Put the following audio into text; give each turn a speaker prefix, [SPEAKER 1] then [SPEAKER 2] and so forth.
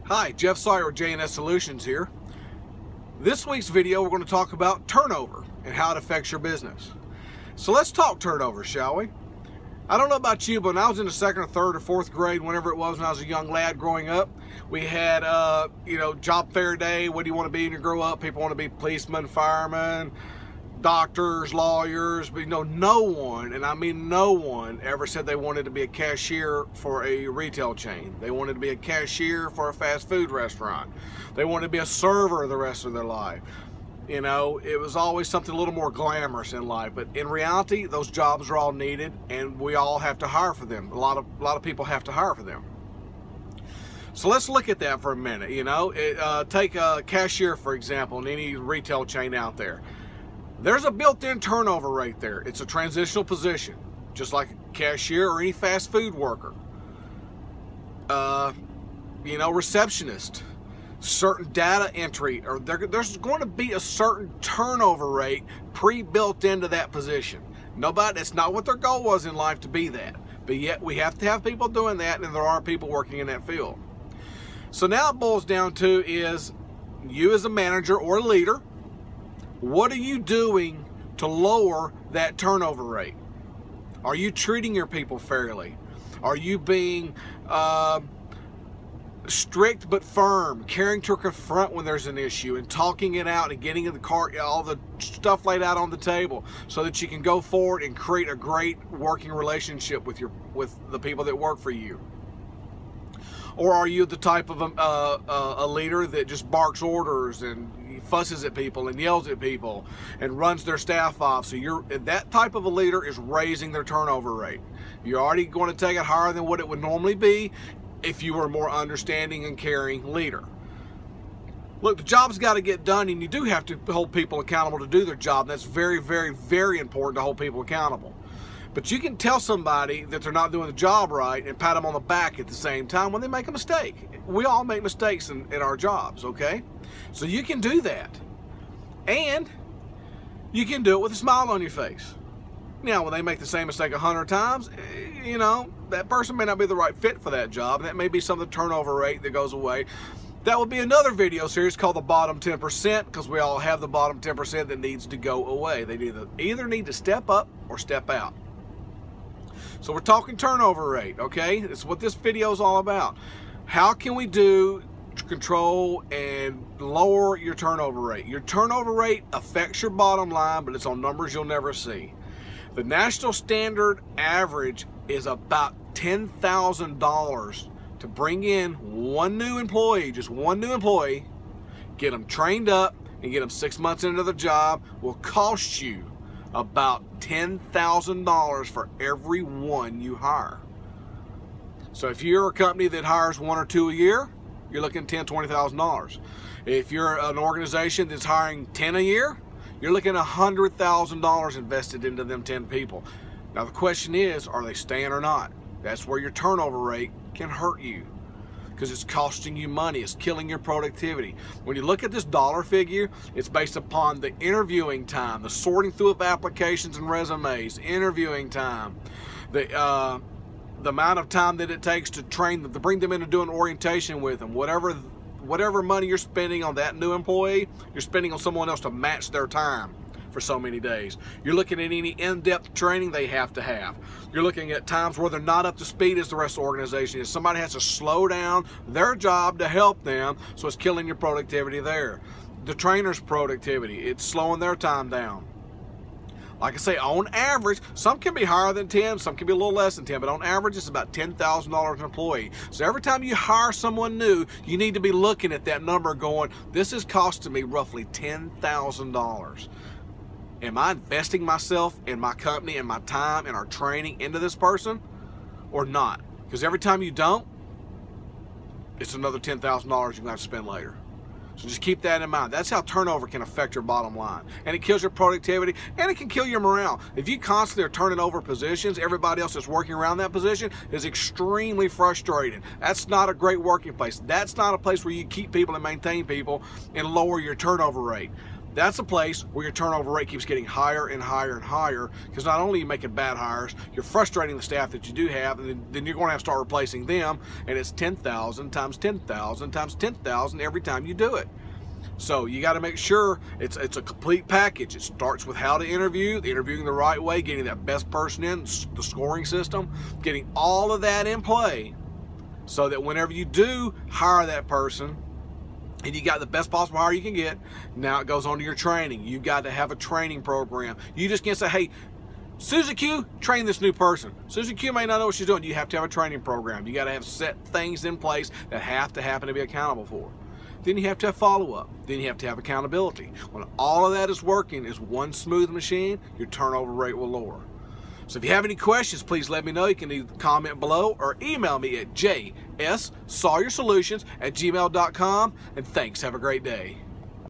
[SPEAKER 1] Hi, Jeff Sawyer with J&S Solutions here. This week's video we're going to talk about turnover and how it affects your business. So let's talk turnover, shall we? I don't know about you, but when I was in the second or third or fourth grade, whenever it was when I was a young lad growing up, we had, job fair day. What do you want to be when you grow up? People want to be policemen, firemen, doctors, lawyers, but no one, and I mean no one, ever said they wanted to be a cashier for a retail chain. They wanted to be a cashier for a fast food restaurant. They wanted to be a server the rest of their life. It was always something a little more glamorous in life, but in reality, those jobs are all needed, and we all have to hire for them. A lot of people have to hire for them. So let's look at that for a minute. Take a cashier, for example, in any retail chain out there. There's a built-in turnover rate there. It's a transitional position, just like a cashier or any fast food worker. Receptionist, certain data entry, or there's going to be a certain turnover rate pre-built into that position. It's not what their goal was in life to be that, but yet we have to have people doing that, and there are people working in that field. So now it boils down to is you as a manager or a leader, what are you doing to lower that turnover rate? Are you treating your people fairly? Are you being strict but firm, caring to confront when there's an issue and talking it out and getting in the cart, all the stuff laid out on the table so that you can go forward and create a great working relationship with the people that work for you? Or are you the type of a leader that just barks orders and fusses at people and yells at people and runs their staff off? So that type of a leader is raising their turnover rate. You're already going to take it higher than what it would normally be if you were a more understanding and caring leader. Look, the job's got to get done, and you do have to hold people accountable to do their job. That's very, very, very important to hold people accountable. But you can tell somebody that they're not doing the job right and pat them on the back at the same time when they make a mistake. We all make mistakes in our jobs, okay? So you can do that. And you can do it with a smile on your face. Now, when they make the same mistake 100 times, that person may not be the right fit for that job. That may be some of the turnover rate that goes away. That would be another video series called the bottom 10%, because we all have the bottom 10% that needs to go away. They either need to step up or step out. So we're talking turnover rate, okay? That's what this video is all about. How can we do control and lower your turnover rate? Your turnover rate affects your bottom line, but it's on numbers you'll never see. The national standard average is about $10,000 to bring in one new employee, just one new employee, get them trained up and get them 6 months into the job will cost you about $10,000 for every one you hire. So if you're a company that hires 1 or 2 a year, you're looking at $10,000, $20,000. If you're an organization that's hiring 10 a year, you're looking at $100,000 invested into them 10 people. Now the question is, are they staying or not? That's where your turnover rate can hurt you, because it's costing you money. It's killing your productivity. When you look at this dollar figure, it's based upon the interviewing time, the sorting through of applications and resumes, interviewing time, the amount of time that it takes to train them, to bring them in and do an orientation with them. Whatever money you're spending on that new employee, you're spending on someone else to match their time for so many days. You're looking at any in-depth training they have to have. You're looking at times where they're not up to speed as the rest of the organization is. Somebody has to slow down their job to help them, so it's killing your productivity there. The trainer's productivity, it's slowing their time down. Like I say, on average, some can be higher than 10, some can be a little less than 10, but on average, it's about $10,000 an employee. So every time you hire someone new, you need to be looking at that number going, this is costing me roughly $10,000. Am I investing myself in my company and my time and our training into this person or not? Because every time you don't, it's another $10,000 you're going to have to spend later. So just keep that in mind. That's how turnover can affect your bottom line. And it kills your productivity, and it can kill your morale. If you constantly are turning over positions, everybody else that's working around that position is extremely frustrating. That's not a great working place. That's not a place where you keep people and maintain people and lower your turnover rate. that's a place where your turnover rate keeps getting higher and higher and higher, because not only are you making bad hires, you're frustrating the staff that you do have, and then you're going to have to start replacing them, and it's 10,000 times 10,000 times 10,000 every time you do it. So you got to make sure it's a complete package. It starts with how to interview, interviewing the right way, getting that best person in, the scoring system, getting all of that in play, so that whenever you do hire that person, and you got the best possible hire you can get, now it goes on to your training. You got to have a training program. You just can't say, hey, Susie Q, train this new person. Susie Q may not know what she's doing. You have to have a training program. You got to have set things in place that have to happen to be accountable for. Then you have to have follow-up. Then you have to have accountability. When all of that is working as one smooth machine, your turnover rate will lower. So if you have any questions, please let me know. You can either comment below or email me at jsawyersolutions@gmail.com. And thanks. Have a great day.